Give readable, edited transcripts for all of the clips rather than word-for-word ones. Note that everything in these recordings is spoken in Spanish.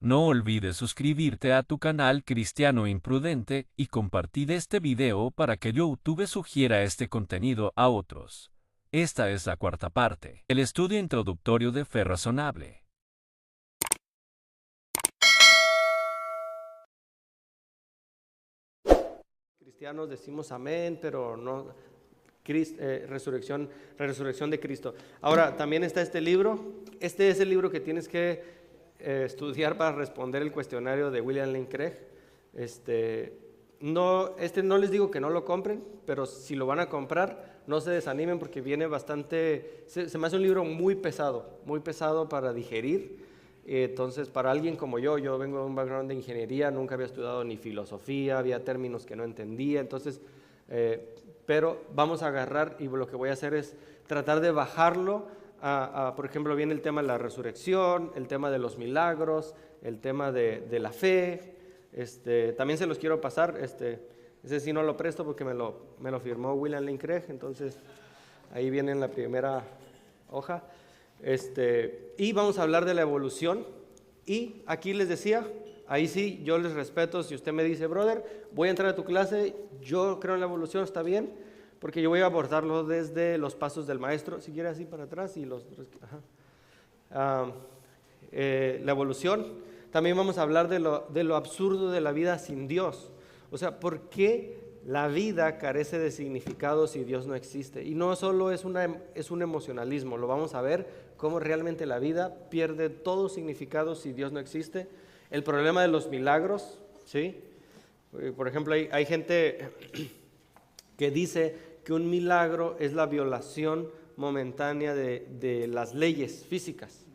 No olvides suscribirte a tu canal Cristiano Imprudente y compartir este video para que YouTube sugiera este contenido a otros. Esta es la cuarta parte, el estudio introductorio de Fe Razonable. Cristianos decimos amén, pero no resurrección de Cristo. Ahora, también está este libro. Este es el libro que tienes que estudiar para responder el cuestionario de William Lane Craig. No les digo que no lo compren, pero si lo van a comprar, no se desanimen porque viene bastante, se me hace un libro muy pesado para digerir. Entonces, para alguien como yo vengo de un background de ingeniería, nunca había estudiado ni filosofía, había términos que no entendía, entonces, pero vamos a agarrar y lo que voy a hacer es tratar de bajarlo por ejemplo, viene el tema de la resurrección, el tema de los milagros, el tema de la fe. También se los quiero pasar, ese sí no lo presto porque me lo firmó William Lane Craig, entonces ahí viene en la primera hoja. Y vamos a hablar de la evolución. Y aquí les decía, ahí sí, yo les respeto. Si usted me dice, brother, voy a entrar a tu clase, yo creo en la evolución, está bien, porque yo voy a abordarlo desde los pasos del maestro. Si quiere así para atrás y la evolución. También vamos a hablar de lo absurdo de la vida sin Dios. O sea, ¿por qué la vida carece de significado si Dios no existe? Y no solo es un emocionalismo, lo vamos a ver cómo realmente la vida pierde todo significado si Dios no existe. El problema de los milagros, ¿sí? Por ejemplo, hay gente que dice que un milagro es la violación momentánea de las leyes físicas.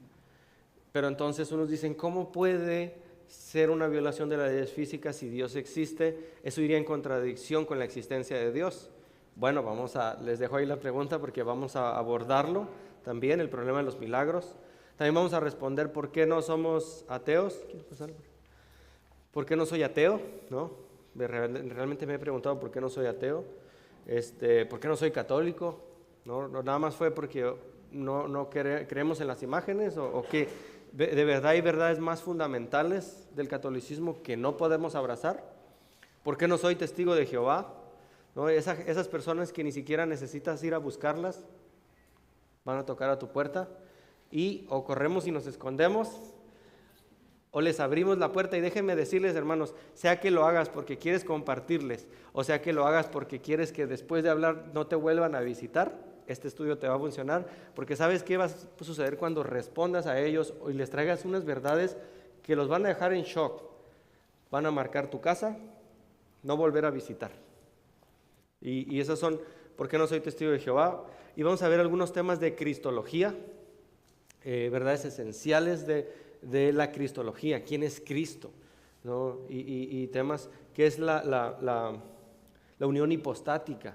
Pero entonces unos dicen, ¿cómo puede ser una violación de las leyes físicas si Dios existe? Eso iría en contradicción con la existencia de Dios. Bueno, les dejo ahí la pregunta porque vamos a abordarlo también, el problema de los milagros. También vamos a responder por qué no somos ateos. ¿Por qué no soy ateo? ¿No? Realmente me he preguntado por qué no soy ateo. ¿Por qué no soy católico? No, nada más fue porque no creemos en las imágenes o que de verdad hay verdades más fundamentales del catolicismo que no podemos abrazar. ¿Por qué no soy testigo de Jehová? ¿No? Esas personas que ni siquiera necesitas ir a buscarlas van a tocar a tu puerta y o corremos y nos escondemos o les abrimos la puerta. Y déjenme decirles, hermanos, sea que lo hagas porque quieres compartirles o sea que lo hagas porque quieres que después de hablar no te vuelvan a visitar, este estudio te va a funcionar, porque ¿sabes qué va a suceder cuando respondas a ellos y les traigas unas verdades que los van a dejar en shock? Van a marcar tu casa, no volver a visitar. Y esas son, ¿por qué no soy testigo de Jehová? Y vamos a ver algunos temas de cristología, verdades esenciales de la cristología. ¿Quién es Cristo? ¿No? Y temas, ¿qué es la unión hipostática?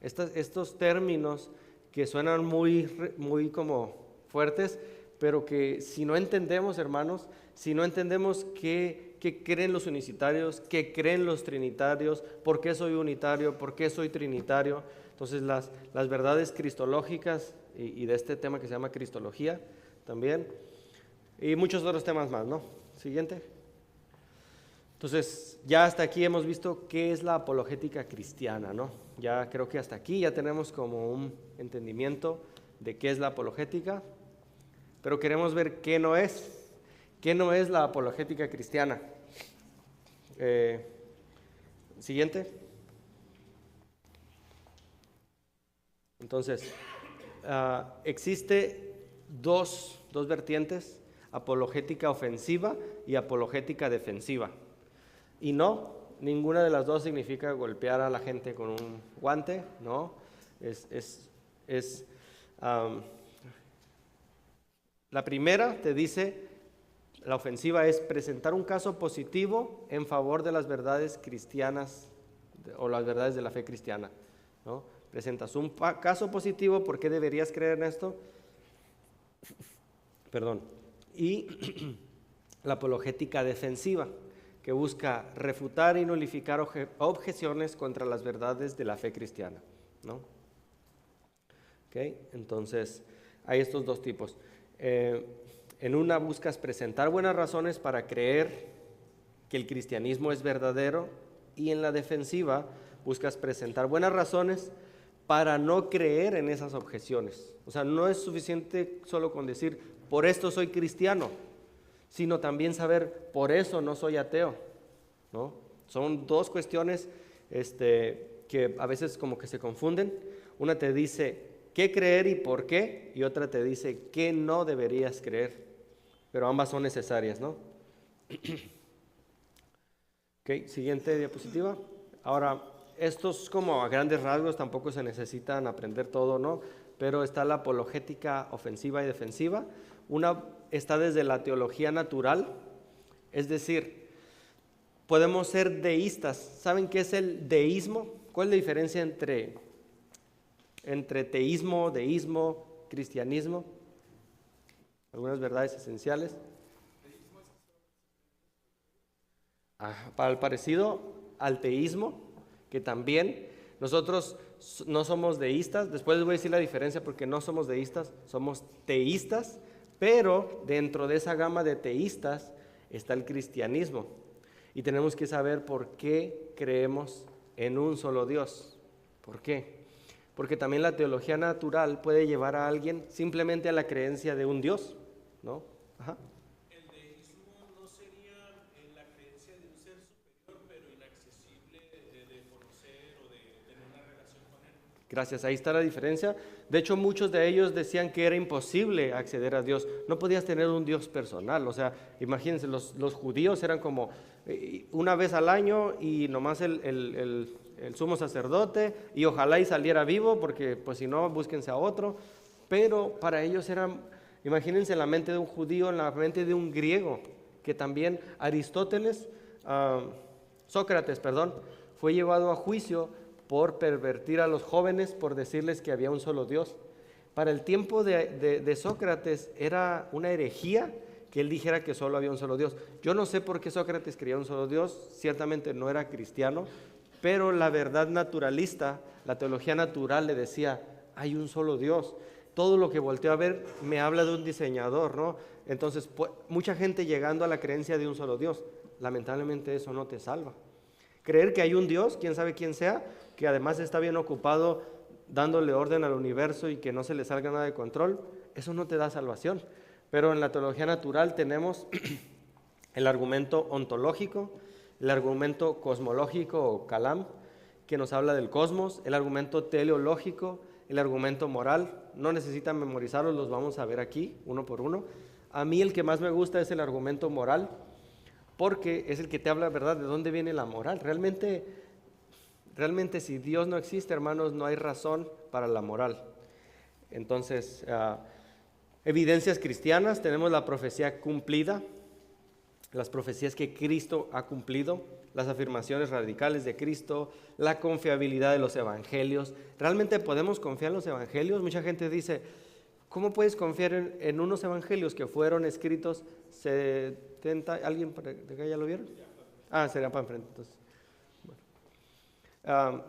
Estos términos que suenan muy como fuertes, pero que si no entendemos, hermanos, si no entendemos qué creen los unicitarios, qué creen los trinitarios, por qué soy unitario, por qué soy trinitario, entonces las verdades cristológicas y de este tema que se llama cristología también, y muchos otros temas más, ¿no? Siguiente. Entonces, ya hasta aquí hemos visto qué es la apologética cristiana, ¿no? Ya creo que hasta aquí ya tenemos como un entendimiento de qué es la apologética, pero queremos ver qué no es la apologética cristiana. Siguiente. Entonces, existe dos vertientes, apologética ofensiva y apologética defensiva. Y no, ninguna de las dos significa golpear a la gente con un guante, ¿no? La primera te dice, la ofensiva es presentar un caso positivo en favor de las verdades cristianas o las verdades de la fe cristiana, ¿no? Presentas un caso positivo, ¿por qué deberías creer en esto? Perdón. Y la apologética defensiva, que busca refutar y nulificar objeciones contra las verdades de la fe cristiana, ¿no? ¿Okay? Entonces, hay estos dos tipos. En una buscas presentar buenas razones para creer que el cristianismo es verdadero, y en la defensiva buscas presentar buenas razones para no creer en esas objeciones. O sea, no es suficiente solo con decir, por esto soy cristiano, sino también saber, por eso no soy ateo, ¿no? Son dos cuestiones que a veces como que se confunden. Una te dice qué creer y por qué, y otra te dice qué no deberías creer, pero ambas son necesarias, ¿no? Ok, siguiente diapositiva. Ahora, estos como a grandes rasgos, tampoco se necesitan aprender todo, ¿no? Pero está la apologética ofensiva y defensiva. Una está desde la teología natural, es decir, podemos ser deístas. ¿Saben qué es el deísmo? ¿Cuál es la diferencia entre teísmo, deísmo, cristianismo? Algunas verdades esenciales. Para el parecido al teísmo, que también nosotros no somos deístas. Después les voy a decir la diferencia, porque no somos deístas, somos teístas, pero dentro de esa gama de teístas está el cristianismo. Y tenemos que saber por qué creemos en un solo Dios. ¿Por qué? Porque también la teología natural puede llevar a alguien simplemente a la creencia de un Dios, ¿no? Ajá. El deísmo no sería la creencia de un ser superior, pero inaccesible de conocer o de tener una relación con él. Gracias, ahí está la diferencia. De hecho, muchos de ellos decían que era imposible acceder a Dios. No podías tener un Dios personal. O sea, imagínense, los judíos eran como una vez al año y nomás el sumo sacerdote, y ojalá y saliera vivo, porque pues si no, búsquense a otro. Pero para ellos eran, imagínense, en la mente de un judío, en la mente de un griego, que también Sócrates, fue llevado a juicio por pervertir a los jóvenes, por decirles que había un solo Dios. Para el tiempo de Sócrates era una herejía que él dijera que solo había un solo Dios. Yo no sé por qué Sócrates creía un solo Dios, ciertamente no era cristiano, pero la verdad naturalista, la teología natural le decía, hay un solo Dios. Todo lo que volteo a ver me habla de un diseñador, ¿no? Entonces, mucha gente llegando a la creencia de un solo Dios, lamentablemente eso no te salva. Creer que hay un Dios, quién sabe quién sea, que además está bien ocupado dándole orden al universo y que no se le salga nada de control, eso no te da salvación. Pero en la teología natural tenemos el argumento ontológico, el argumento cosmológico o calam, que nos habla del cosmos, el argumento teleológico, el argumento moral. No necesitan memorizarlos, los vamos a ver aquí, uno por uno. A mí el que más me gusta es el argumento moral, porque es el que te habla, ¿verdad?, de dónde viene la moral. Realmente si Dios no existe, hermanos, no hay razón para la moral. Entonces, evidencias cristianas, tenemos la profecía cumplida, las profecías que Cristo ha cumplido, las afirmaciones radicales de Cristo, la confiabilidad de los evangelios. ¿Realmente podemos confiar en los evangelios? Mucha gente dice, ¿cómo puedes confiar en unos evangelios que fueron escritos 70? ¿Alguien de acá ya lo vieron? Sería para enfrente. Entonces, bueno.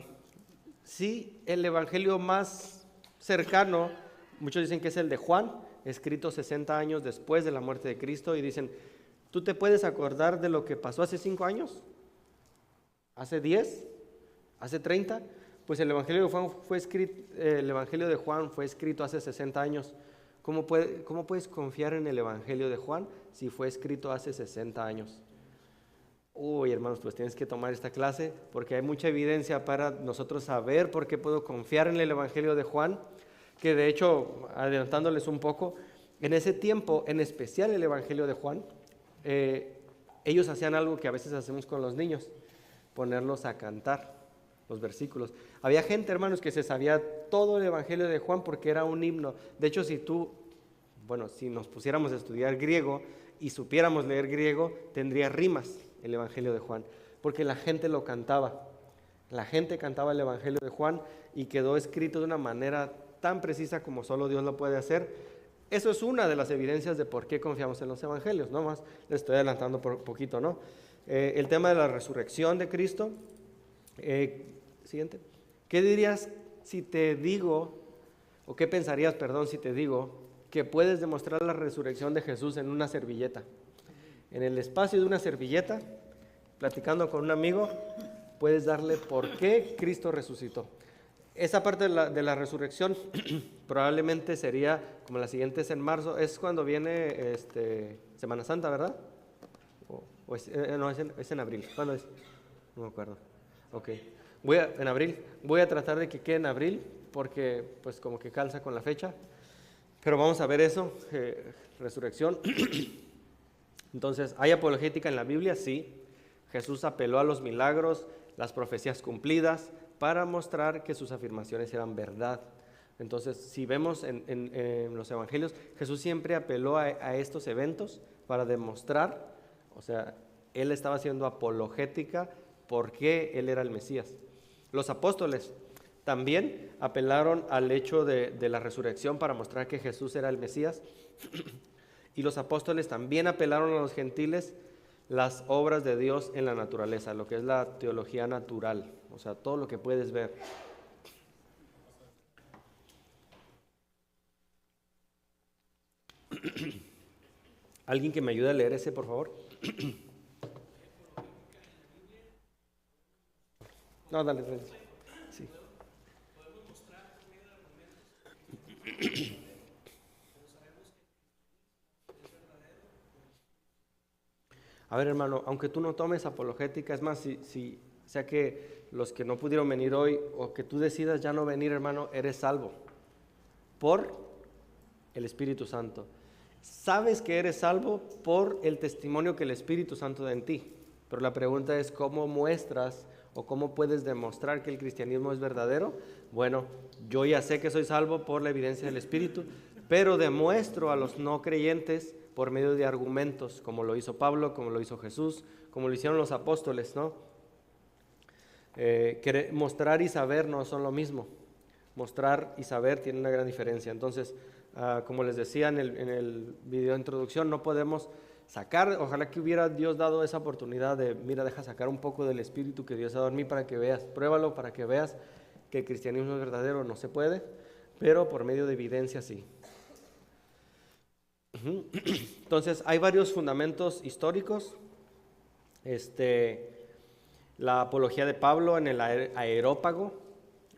Sí, el evangelio más cercano, muchos dicen que es el de Juan, escrito 60 años después de la muerte de Cristo, y dicen, ¿tú te puedes acordar de lo que pasó hace 5 años? ¿Hace 10? ¿Hace 30? Pues el evangelio de Juan fue escrito hace 60 años. ¿Cómo puedes confiar en el evangelio de Juan si fue escrito hace 60 años? Uy, hermanos, pues tienes que tomar esta clase porque hay mucha evidencia para nosotros saber por qué puedo confiar en el evangelio de Juan, que de hecho, adelantándoles un poco, en ese tiempo, en especial el evangelio de Juan, ellos hacían algo que a veces hacemos con los niños, ponerlos a cantar los versículos. Había gente, hermanos, que se sabía todo el evangelio de Juan porque era un himno. De hecho, si nos pusiéramos a estudiar griego y supiéramos leer griego, tendría rimas el evangelio de Juan, porque la gente lo cantaba. La gente cantaba el evangelio de Juan y quedó escrito de una manera tan precisa como solo Dios lo puede hacer. Eso es una de las evidencias de por qué confiamos en los evangelios. No más, les estoy adelantando por poquito, ¿no? El tema de la resurrección de Cristo. Siguiente. ¿Qué dirías si te digo, o qué pensarías, perdón, si te digo que puedes demostrar la resurrección de Jesús en una servilleta. En el espacio de una servilleta, platicando con un amigo, puedes darle por qué Cristo resucitó. Esa parte de la resurrección probablemente sería como la siguiente, es en marzo, es cuando viene Semana Santa, ¿verdad? No, es en abril. ¿Cuándo es? No me acuerdo. Ok. En abril. Voy a tratar de que quede en abril porque pues como que calza con la fecha. Pero vamos a ver eso, resurrección. Entonces, ¿hay apologética en la Biblia? Sí. Jesús apeló a los milagros, las profecías cumplidas, para mostrar que sus afirmaciones eran verdad. Entonces, si vemos en los evangelios, Jesús siempre apeló a estos eventos para demostrar, o sea, él estaba haciendo apologética porque él era el Mesías. Los apóstoles también apelaron al hecho de la resurrección para mostrar que Jesús era el Mesías. Y los apóstoles también apelaron a los gentiles las obras de Dios en la naturaleza, lo que es la teología natural, o sea, todo lo que puedes ver. ¿Alguien que me ayude a leer ese, por favor? No, dale. Sí. A ver, hermano, aunque tú no tomes apologética, es más, si sea que los que no pudieron venir hoy o que tú decidas ya no venir, hermano, eres salvo por el Espíritu Santo. Sabes que eres salvo por el testimonio que el Espíritu Santo da en ti, pero la pregunta es cómo muestras o cómo puedes demostrar que el cristianismo es verdadero. Bueno, yo ya sé que soy salvo por la evidencia del Espíritu, pero demuestro a los no creyentes por medio de argumentos, como lo hizo Pablo, como lo hizo Jesús, como lo hicieron los apóstoles, ¿no? Mostrar y saber no son lo mismo. Mostrar y saber tienen una gran diferencia. Entonces, como les decía en el video de introducción, no podemos sacar, ojalá que hubiera Dios dado esa oportunidad de, mira, deja sacar un poco del Espíritu que Dios ha dado en mí para que veas, pruébalo para que veas que el cristianismo es verdadero, no se puede, pero por medio de evidencia sí. Entonces, hay varios fundamentos históricos. La apología de Pablo en el Areópago.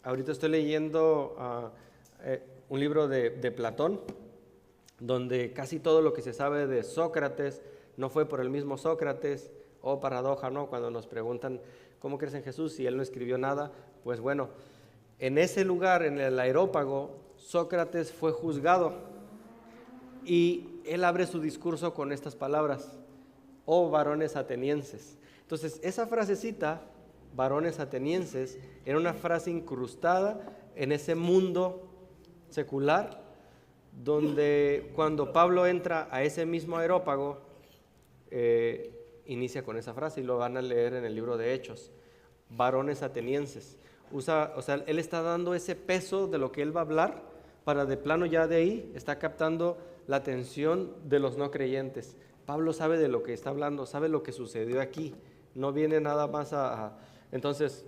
Ahorita estoy leyendo un libro de Platón, donde casi todo lo que se sabe de Sócrates no fue por el mismo Sócrates. Oh, paradoja, ¿no? Cuando nos preguntan ¿cómo crees en Jesús si él no escribió nada? Pues bueno, en ese lugar, en el Areópago, Sócrates fue juzgado. Y él abre su discurso con estas palabras: oh varones atenienses. Entonces, esa frasecita, varones atenienses, era una frase incrustada en ese mundo secular, donde cuando Pablo entra a ese mismo Areópago, inicia con esa frase y lo van a leer en el libro de Hechos. Varones atenienses. O sea, él está dando ese peso de lo que él va a hablar, para de plano ya de ahí está captando la atención de los no creyentes. Pablo sabe de lo que está hablando, sabe lo que sucedió aquí, no viene nada más Entonces,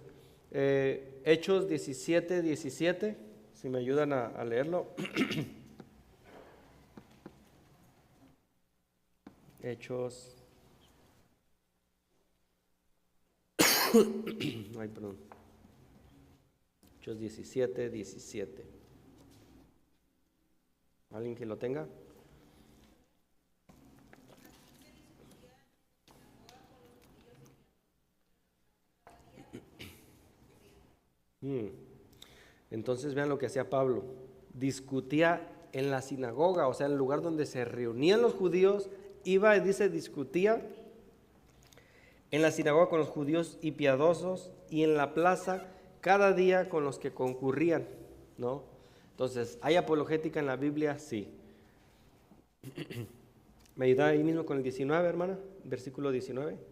Hechos 17, 17, si me ayudan a leerlo. Hechos... Ay, perdón. Hechos 17, 17. ¿Alguien que lo tenga? Entonces vean lo que hacía Pablo. Discutía en la sinagoga, o sea, en el lugar donde se reunían los judíos, iba y dice, discutía en la sinagoga con los judíos y piadosos, y en la plaza cada día con los que concurrían, ¿no? Entonces, ¿hay apologética en la Biblia? Sí. ¿Me ayuda ahí mismo con el 19, hermana? Versículo 19.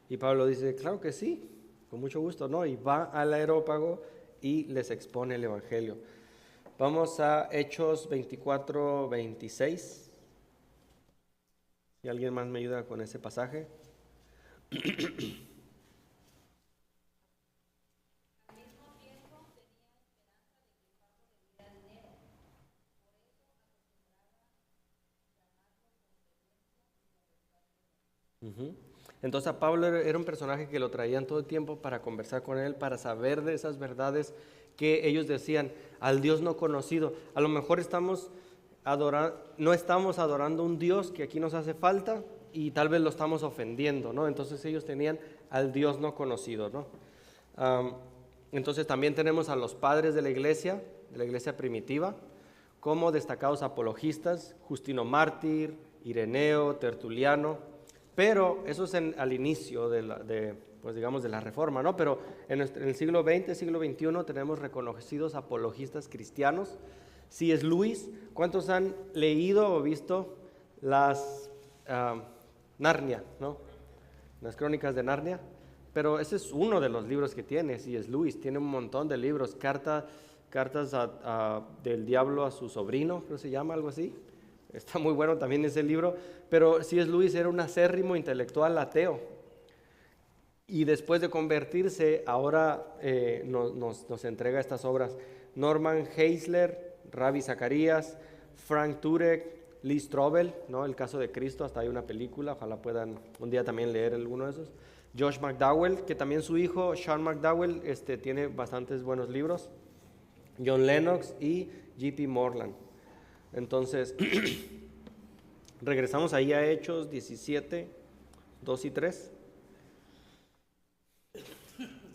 Y Pablo dice, claro que sí, con mucho gusto, ¿no? Y va al Areópago y les expone el Evangelio. Vamos a Hechos 24, 26. ¿Y alguien más me ayuda con ese pasaje? Ujú. Entonces a Pablo era un personaje que lo traían todo el tiempo para conversar con él, para saber de esas verdades que ellos decían al Dios no conocido. A lo mejor no estamos adorando un Dios que aquí nos hace falta y tal vez lo estamos ofendiendo, ¿no? Entonces ellos tenían al Dios no conocido, ¿no? Entonces también tenemos a los padres de la iglesia primitiva, como destacados apologistas, Justino Mártir, Ireneo, Tertuliano. Pero eso es al inicio pues digamos, de la Reforma, ¿no? Pero en el siglo XX, siglo XXI, tenemos reconocidos apologistas cristianos. C.S. Lewis, ¿cuántos han leído o visto las Narnia, ¿no? Las crónicas de Narnia? Pero ese es uno de los libros que tiene C.S. Lewis. Tiene un montón de libros, cartas del diablo a su sobrino, creo que se llama, algo así. Está muy bueno también ese libro, pero C.S. Lewis era un acérrimo intelectual ateo y después de convertirse ahora nos entrega estas obras. Norman Geisler, Ravi Zacharias, Frank Turek, Lee Strobel, ¿no? El caso de Cristo, hasta hay una película, ojalá puedan un día también leer alguno de esos. Josh McDowell, que también su hijo Sean McDowell tiene bastantes buenos libros. John Lennox y J.P. Moreland. Entonces, regresamos ahí a Hechos 17, 2 y 3.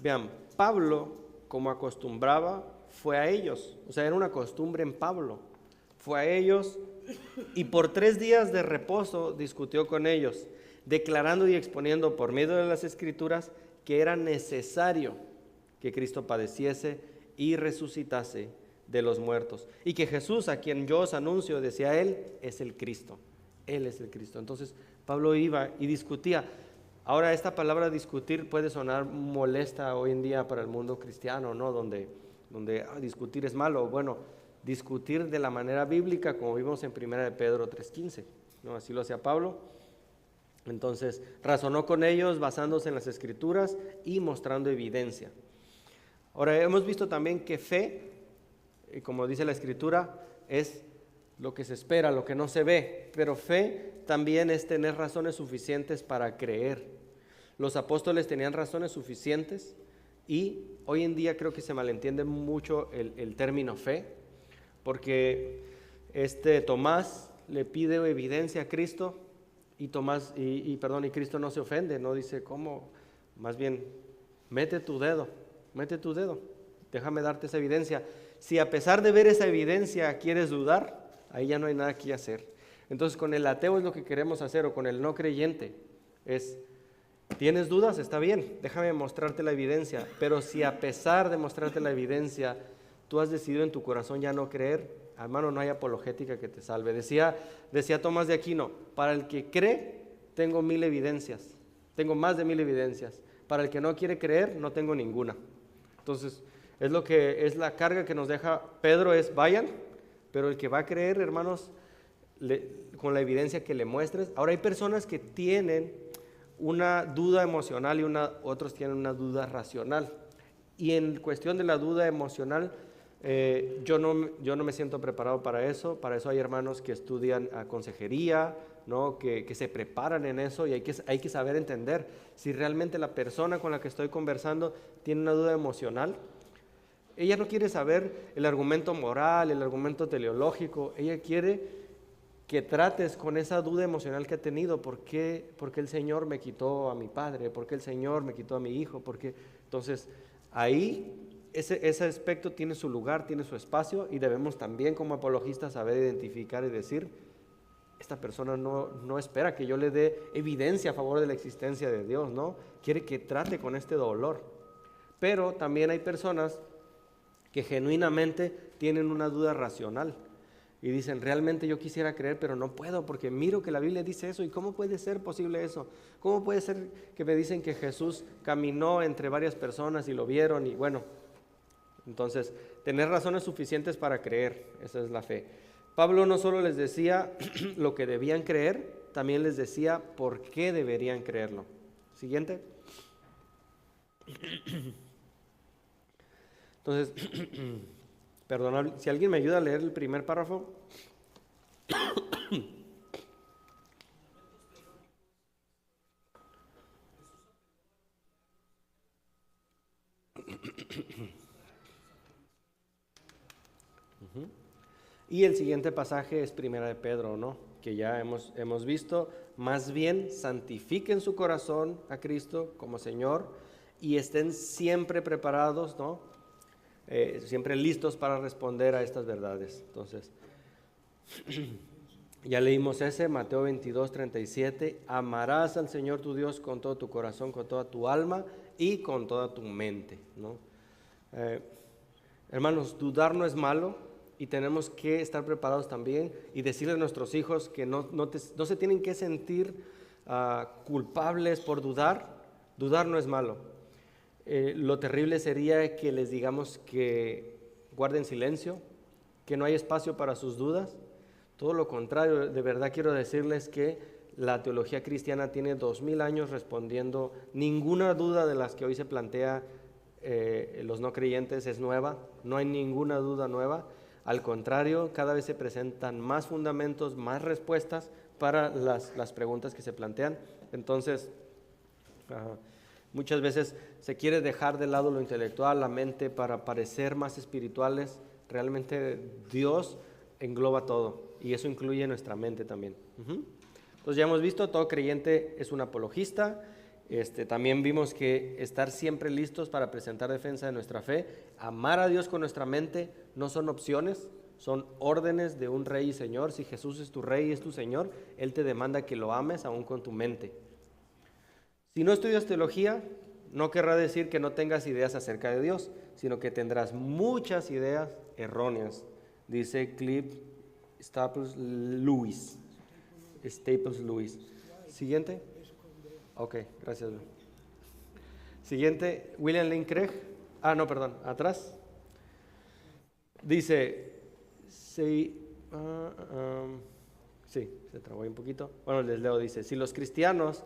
Vean, Pablo, como acostumbraba, fue a ellos. O sea, era una costumbre en Pablo. Fue a ellos y por 3 días de reposo discutió con ellos, declarando y exponiendo por medio de las Escrituras que era necesario que Cristo padeciese y resucitase de los muertos, y que Jesús, a quien yo os anuncio, decía él, es el Cristo. Él es el Cristo. Entonces Pablo iba y discutía. Ahora esta palabra discutir puede sonar molesta hoy en día para el mundo cristiano, ¿no? Donde discutir es malo. Bueno, discutir de la manera bíblica, como vimos en 1 de Pedro 3:15, ¿no? Así lo hacía Pablo. Entonces razonó con ellos basándose en las Escrituras y mostrando evidencia. Ahora hemos visto también que fe, como dice la Escritura, es lo que se espera, lo que no se ve, pero fe también es tener razones suficientes para creer. Los apóstoles tenían razones suficientes y hoy en día creo que se malentiende mucho el término fe, porque Tomás le pide evidencia a Cristo y Cristo no se ofende, no dice cómo, más bien mete tu dedo, déjame darte esa evidencia. Si a pesar de ver esa evidencia quieres dudar, ahí ya no hay nada que hacer. Entonces con el ateo es lo que queremos hacer, o con el no creyente, ¿tienes dudas? Está bien, déjame mostrarte la evidencia, pero si a pesar de mostrarte la evidencia, tú has decidido en tu corazón ya no creer, hermano, no hay apologética que te salve. Decía Tomás de Aquino, para el que cree, tengo 1000 evidencias, tengo más de 1000 evidencias, para el que no quiere creer, no tengo ninguna. Entonces, es la carga que nos deja Pedro, vayan, pero el que va a creer, hermanos, con la evidencia que le muestres. Ahora hay personas que tienen una duda emocional y otros tienen una duda racional. Y en cuestión de la duda emocional, yo no me siento preparado para eso. Para eso hay hermanos que estudian consejería, ¿no? que se preparan en eso, y hay que saber entender si realmente la persona con la que estoy conversando tiene una duda emocional. Ella no quiere saber el argumento moral, el argumento teleológico. Ella quiere que trates con esa duda emocional que ha tenido. ¿Por qué el Señor me quitó a mi padre? ¿Por qué el Señor me quitó a mi hijo? Entonces, ahí ese aspecto tiene su lugar, tiene su espacio, y debemos también como apologistas saber identificar y decir, esta persona no espera que yo le dé evidencia a favor de la existencia de Dios, ¿no? Quiere que trate con este dolor. Pero también hay personas que genuinamente tienen una duda racional y dicen, realmente yo quisiera creer, pero no puedo porque miro que la Biblia dice eso. ¿Y cómo puede ser posible eso? ¿Cómo puede ser que me dicen que Jesús caminó entre varias personas y lo vieron? Y bueno, entonces, tener razones suficientes para creer, esa es la fe. Pablo no solo les decía lo que debían creer, también les decía por qué deberían creerlo. Siguiente. Entonces, perdón, si alguien me ayuda a leer el primer párrafo. Y el siguiente pasaje es Primera de Pedro, ¿no? Que ya hemos visto. Más bien, santifiquen su corazón a Cristo como Señor y estén siempre preparados, ¿no? Siempre listos para responder a estas verdades. Entonces, ya leímos ese, Mateo 22:37. Amarás al Señor tu Dios con todo tu corazón, con toda tu alma y con toda tu mente, ¿no? Hermanos, dudar no es malo. Y tenemos que estar preparados también y decirle a nuestros hijos que no se tienen que sentir culpables por dudar. Dudar no es malo. Lo terrible sería que les digamos que guarden silencio, que no hay espacio para sus dudas. Todo lo contrario, de verdad quiero decirles que la teología cristiana tiene 2000 años respondiendo. Ninguna duda de las que hoy se plantea los no creyentes es nueva. No hay ninguna duda nueva. Al contrario, cada vez se presentan más fundamentos, más respuestas para las preguntas que se plantean. Entonces, muchas veces se quiere dejar de lado lo intelectual, la mente, para parecer más espirituales. Realmente Dios engloba todo y eso incluye nuestra mente también. Entonces ya hemos visto, todo creyente es un apologista. También vimos que estar siempre listos para presentar defensa de nuestra fe, amar a Dios con nuestra mente, no son opciones, son órdenes de un rey y señor. Si Jesús es tu rey y es tu señor, Él te demanda que lo ames aún con tu mente. Si no estudias teología, no querrá decir que no tengas ideas acerca de Dios, sino que tendrás muchas ideas erróneas, dice Cliff Staples Lewis. Siguiente. Ok, gracias. Siguiente, William Lane Craig. Atrás. Dice, sí, se trabó ahí un poquito. Bueno, les leo, dice, si los cristianos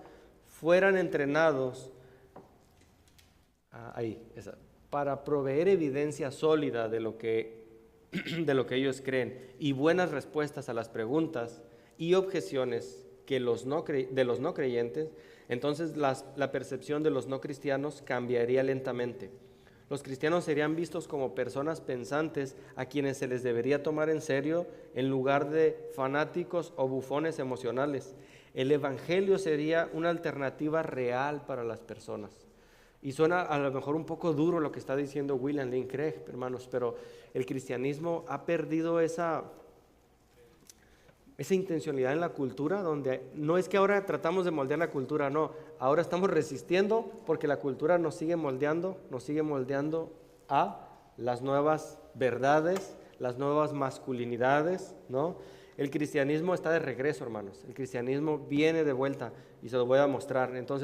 fueran entrenados, para proveer evidencia sólida de lo que ellos creen y buenas respuestas a las preguntas y objeciones de los no creyentes, entonces la percepción de los no cristianos cambiaría lentamente. Los cristianos serían vistos como personas pensantes a quienes se les debería tomar en serio en lugar de fanáticos o bufones emocionales. El evangelio sería una alternativa real para las personas. Y suena a lo mejor un poco duro lo que está diciendo William Lane Craig, hermanos, pero el cristianismo ha perdido esa intencionalidad en la cultura, donde no es que ahora tratamos de moldear la cultura, no, ahora estamos resistiendo porque la cultura nos sigue moldeando a las nuevas verdades, las nuevas masculinidades, ¿no? El cristianismo está de regreso, hermanos, el cristianismo viene de vuelta y se lo voy a mostrar. Entonces,